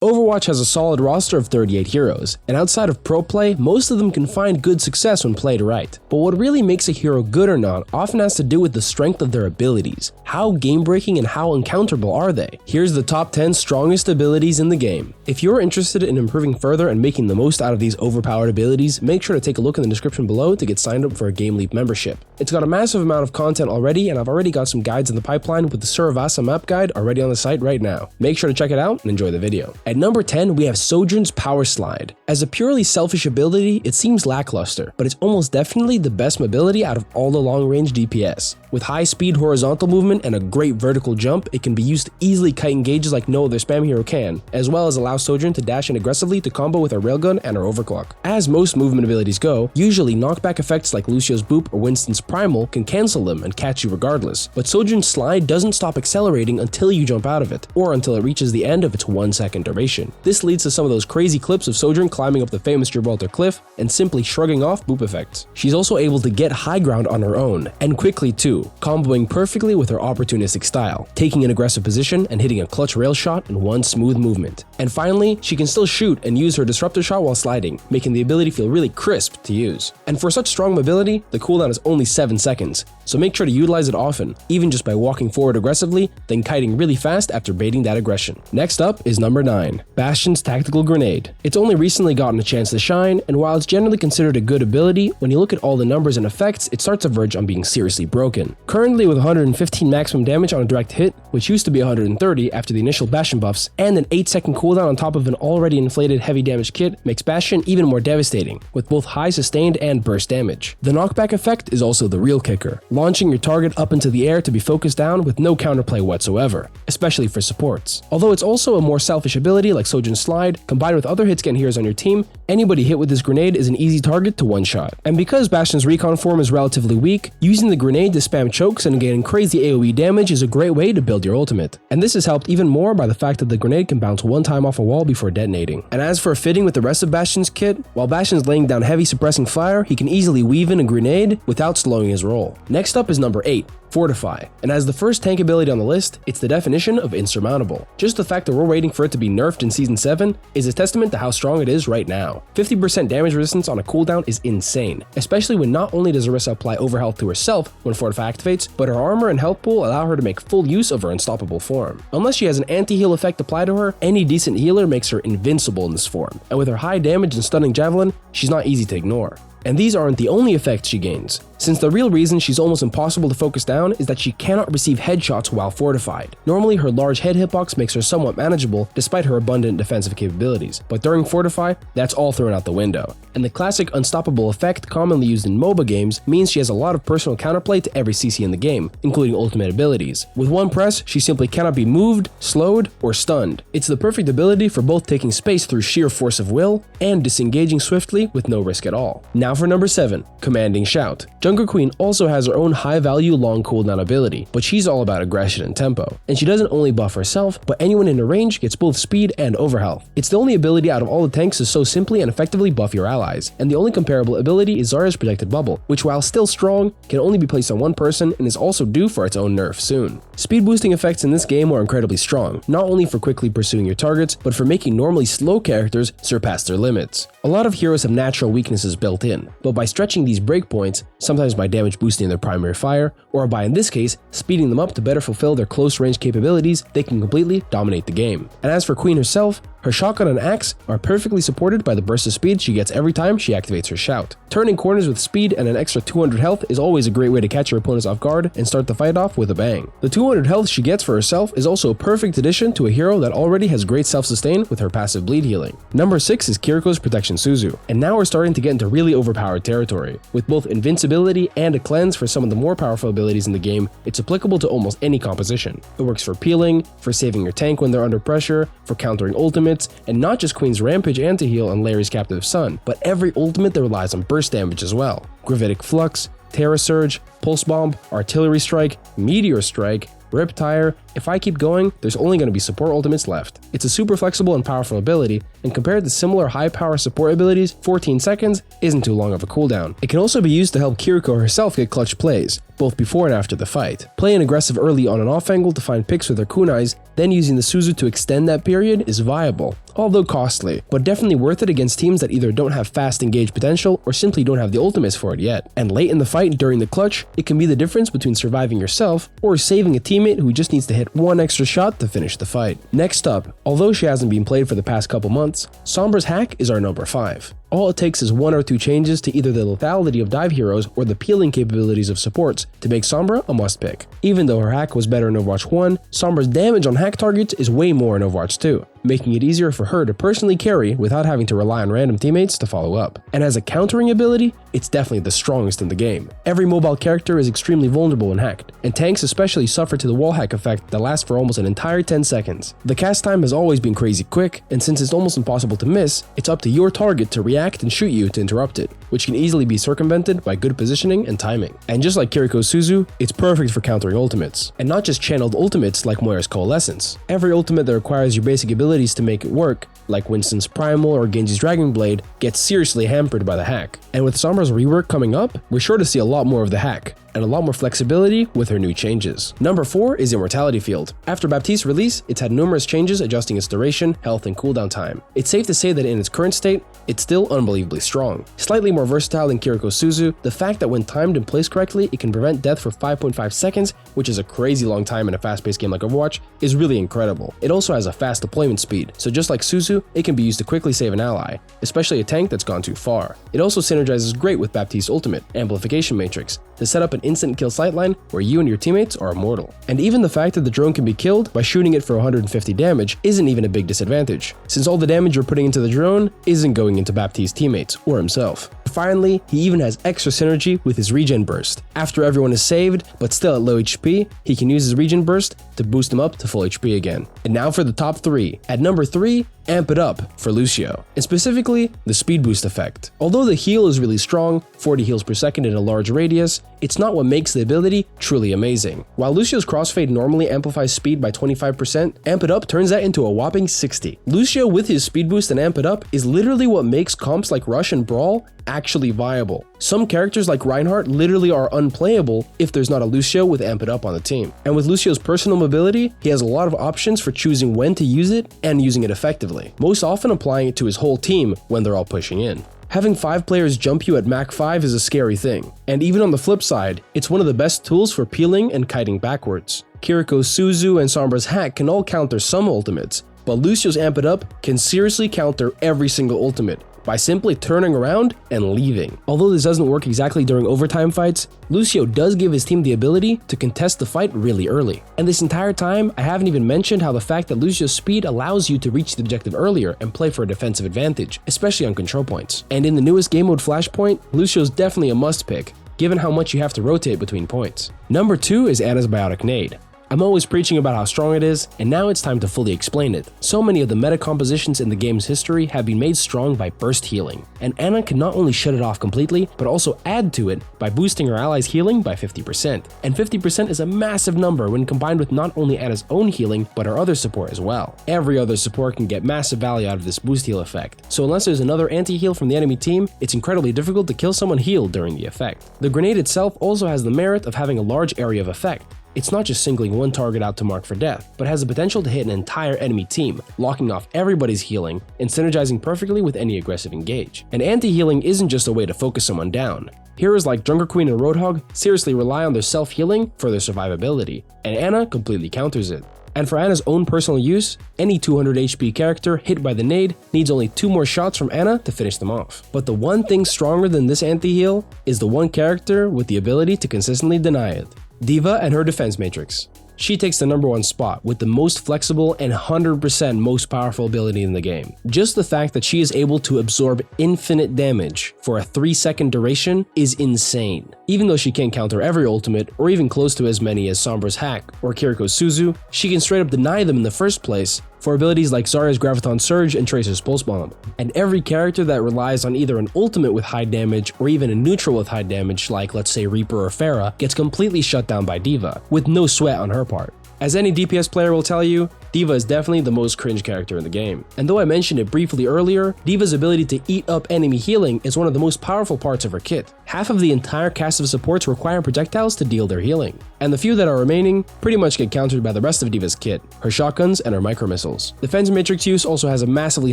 Overwatch has a solid roster of 38 heroes, and outside of pro play, most of them can find good success when played right. But what really makes a hero good or not often has to do with the strength of their abilities. How game-breaking and how uncounterable are they? Here's the top 10 strongest abilities in the game. If you're interested in improving further and making the most out of these overpowered abilities, make sure to take a look in the description below to get signed up for a GameLeap membership. It's got a massive amount of content already, and I've already got some guides in the pipeline with the Suravasa map guide already on the site right now. Make sure to check it out and enjoy the video. At number 10, we have Sojourn's Power Slide. As a purely selfish ability, it seems lackluster, but it's almost definitely the best mobility out of all the long-range DPS. With high-speed horizontal movement and a great vertical jump, it can be used to easily kite engages like no other spam hero can, as well as allow Sojourn to dash in aggressively to combo with her railgun and her overclock. As most movement abilities go, usually knockback effects like Lucio's Boop or Winston's Primal can cancel them and catch you regardless, but Sojourn's Slide doesn't stop accelerating until you jump out of it, or until it reaches the end of its 1 second duration. This leads to some of those crazy clips of Sojourn climbing up the famous Gibraltar Cliff and simply shrugging off Boop effects. She's also able to get high ground on her own, and quickly too, comboing perfectly with her opportunistic style, taking an aggressive position and hitting a clutch rail shot in one smooth movement. And finally, she can still shoot and use her disruptor shot while sliding, making the ability feel really crisp to use. And for such strong mobility, the cooldown is only 7 seconds, so make sure to utilize it often, even just by walking forward aggressively, then kiting really fast after baiting that aggression. Next up is number 9, Bastion's Tactical Grenade. It's only recently gotten a chance to shine, and while it's generally considered a good ability, when you look at all the numbers and effects, it starts to verge on being seriously broken. Currently with 115 maximum damage on a direct hit, which used to be 130 after the initial Bastion buffs, and an 8-second cooldown on top of an already inflated heavy damage kit makes Bastion even more devastating, with both high sustained and burst damage. The knockback effect is also the real kicker, launching your target up into the air to be focused down with no counterplay whatsoever, especially for supports. Although it's also a more selfish ability like Sojourn's Slide, combined with other hit-scan heroes on your team, anybody hit with this grenade is an easy target to one-shot. And because Bastion's recon form is relatively weak, using the grenade to spam chokes and getting crazy AoE damage is a great way to build your ultimate. And this is helped even more by the fact that the grenade can bounce one time off a wall before detonating. And as for fitting with the rest of Bastion's kit, while Bastion's laying down heavy suppressing fire, he can easily weave in a grenade without slowing his roll. Next up is number 8, Fortify, and as the first tank ability on the list, it's the definition of insurmountable. Just the fact that we're waiting for it to be nerfed in Season 7 is a testament to how strong it is right now. 50% damage resistance on a cooldown is insane, especially when not only does Orisa apply overhealth to herself when Fortify activates, but her armor and health pool allow her to make full use of her unstoppable form. Unless she has an anti-heal effect applied to her, any decent healer makes her invincible in this form, and with her high damage and stunning javelin, she's not easy to ignore. And these aren't the only effects she gains, since the real reason she's almost impossible to focus down is that she cannot receive headshots while fortified. Normally her large head hitbox makes her somewhat manageable despite her abundant defensive capabilities, but during Fortify, that's all thrown out the window. And the classic unstoppable effect commonly used in MOBA games means she has a lot of personal counterplay to every CC in the game, including ultimate abilities. With one press, she simply cannot be moved, slowed, or stunned. It's the perfect ability for both taking space through sheer force of will and disengaging swiftly with no risk at all. Now for number 7, Commanding Shout. Junker Queen also has her own high-value long cooldown ability, but she's all about aggression and tempo. And she doesn't only buff herself, but anyone in her range gets both speed and overhealth. It's the only ability out of all the tanks to so simply and effectively buff your allies, and the only comparable ability is Zarya's Protected Bubble, which while still strong, can only be placed on one person and is also due for its own nerf soon. Speed boosting effects in this game are incredibly strong, not only for quickly pursuing your targets, but for making normally slow characters surpass their limits. A lot of heroes have natural weaknesses built in, but by stretching these breakpoints, sometimes by damage boosting their primary fire, or by in this case, speeding them up to better fulfill their close range capabilities, they can completely dominate the game. And as for Queen herself, her shotgun and axe are perfectly supported by the burst of speed she gets every time she activates her shout. Turning corners with speed and an extra 200 health is always a great way to catch your opponents off guard and start the fight off with a bang. The 200 health she gets for herself is also a perfect addition to a hero that already has great self-sustain with her passive bleed healing. Number 6 is Kiriko's Protection Suzu, and now we're starting to get into really overpowered territory. With both invincibility and a cleanse for some of the more powerful abilities in the game, it's applicable to almost any composition. It works for peeling, for saving your tank when they're under pressure, for countering ultimates, and not just Queen's Rampage anti-heal and Larry's Captive Son, but every ultimate that relies on burst damage as well. Gravitic Flux, Terra Surge, Pulse Bomb, Artillery Strike, Meteor Strike, Riptire. If I keep going, there's only going to be support ultimates left. It's a super flexible and powerful ability, and compared to similar high-power support abilities, 14 seconds isn't too long of a cooldown. It can also be used to help Kiriko herself get clutch plays, both before and after the fight. Playing aggressive early on an off angle to find picks with her kunais, then using the Suzu to extend that period is viable, although costly, but definitely worth it against teams that either don't have fast engage potential or simply don't have the ultimates for it yet. And late in the fight during the clutch, it can be the difference between surviving yourself or saving a teammate who just needs to hit one extra shot to finish the fight. Next up, although she hasn't been played for the past couple months, Sombra's hack is our number 5. All it takes is 1 or 2 changes to either the lethality of dive heroes or the peeling capabilities of supports to make Sombra a must pick. Even though her hack was better in Overwatch 1, Sombra's damage on hack targets is way more in Overwatch 2, making it easier for her to personally carry without having to rely on random teammates to follow up. And as a countering ability, it's definitely the strongest in the game. Every mobile character is extremely vulnerable when hacked, and tanks especially suffer to the wall hack effect that lasts for almost an entire 10 seconds. The cast time has always been crazy quick, and since it's almost impossible to miss, it's up to your target to react and shoot you to interrupt it, which can easily be circumvented by good positioning and timing. And just like Kiriko's Suzu, it's perfect for countering ultimates, and not just channeled ultimates like Moira's Coalescence. Every ultimate that requires your basic abilities to make it work, like Winston's Primal or Genji's Dragon Blade, gets seriously hampered by the hack. And with Sombra's rework coming up, we're sure to see a lot more of the hack, and a lot more flexibility with her new changes. Number 4 is Immortality Field. After Baptiste's release, it's had numerous changes adjusting its duration, health, and cooldown time. It's safe to say that in its current state, it's still unbelievably strong. Slightly more versatile than Kiriko's Suzu, the fact that when timed and placed correctly, it can prevent death for 5.5 seconds, which is a crazy long time in a fast-paced game like Overwatch, is really incredible. It also has a fast deployment speed, so just like Suzu, it can be used to quickly save an ally, especially a tank that's gone too far. It also synergizes great with Baptiste's ultimate, Amplification Matrix, to set up an instant kill sightline where you and your teammates are immortal. And even the fact that the drone can be killed by shooting it for 150 damage isn't even a big disadvantage, since all the damage you're putting into the drone isn't going into Baptiste's teammates or himself. Finally, he even has extra synergy with his regen burst. After everyone is saved, but still at low HP, he can use his regen burst to boost him up to full HP again. And now for the top 3. At number 3, Amp It Up for Lucio, and specifically the speed boost effect. Although the heal is really strong, 40 heals per second in a large radius, it's not what makes the ability truly amazing. While Lucio's crossfade normally amplifies speed by 25%, Amp It Up turns that into a whopping 60. Lucio with his speed boost and Amp It Up is literally what makes comps like Rush and Brawl actually viable. Some characters like Reinhardt literally are unplayable if there's not a Lucio with Amp It Up on the team. And with Lucio's personal mobility, he has a lot of options for choosing when to use it and using it effectively, most often applying it to his whole team when they're all pushing in. Having 5 players jump you at Mach 5 is a scary thing, and even on the flip side, it's one of the best tools for peeling and kiting backwards. Kiriko's Suzu and Sombra's hack can all counter some ultimates, but Lucio's Amp It Up can seriously counter every single ultimate by simply turning around and leaving. Although this doesn't work exactly during overtime fights, Lucio does give his team the ability to contest the fight really early. And this entire time, I haven't even mentioned how the fact that Lucio's speed allows you to reach the objective earlier and play for a defensive advantage, especially on control points. And in the newest game mode Flashpoint, Lucio's definitely a must pick, given how much you have to rotate between points. Number 2 is Ana's Biotic Nade. I'm always preaching about how strong it is, and now it's time to fully explain it. So many of the meta compositions in the game's history have been made strong by burst healing, and Ana can not only shut it off completely, but also add to it by boosting her allies' healing by 50%. And 50% is a massive number when combined with not only Ana's own healing, but her other support as well. Every other support can get massive value out of this boost heal effect, so unless there's another anti-heal from the enemy team, it's incredibly difficult to kill someone healed during the effect. The grenade itself also has the merit of having a large area of effect. It's not just singling one target out to mark for death, but has the potential to hit an entire enemy team, locking off everybody's healing and synergizing perfectly with any aggressive engage. And anti-healing isn't just a way to focus someone down. Heroes like Jungle Queen and Roadhog seriously rely on their self-healing for their survivability, and Ana completely counters it. And for Ana's own personal use, any 200 HP character hit by the nade needs only 2 more shots from Ana to finish them off. But the one thing stronger than this anti-heal is the one character with the ability to consistently deny it. D.Va and her defense matrix. She takes the number 1 spot with the most flexible and 100% most powerful ability in the game. Just the fact that she is able to absorb infinite damage for a 3-second duration is insane. Even though she can't counter every ultimate, or even close to as many as Sombra's hack or Kiriko's Suzu, she can straight up deny them in the first place for abilities like Zarya's Graviton Surge and Tracer's Pulse Bomb. And every character that relies on either an ultimate with high damage or even a neutral with high damage like let's say Reaper or Pharah gets completely shut down by D.Va, with no sweat on her part. As any DPS player will tell you, D.Va is definitely the most cringe character in the game. And though I mentioned it briefly earlier, D.Va's ability to eat up enemy healing is one of the most powerful parts of her kit. Half of the entire cast of supports require projectiles to deal their healing, and the few that are remaining pretty much get countered by the rest of D.Va's kit, her shotguns and her micro missiles. Defense matrix use also has a massively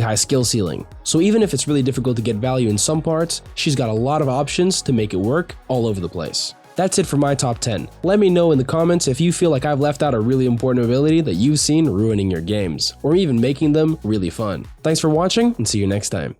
high skill ceiling, so even if it's really difficult to get value in some parts, she's got a lot of options to make it work all over the place. That's it for my top 10. Let me know in the comments if you feel like I've left out a really important ability that you've seen ruining your games, or even making them really fun. Thanks for watching, and see you next time.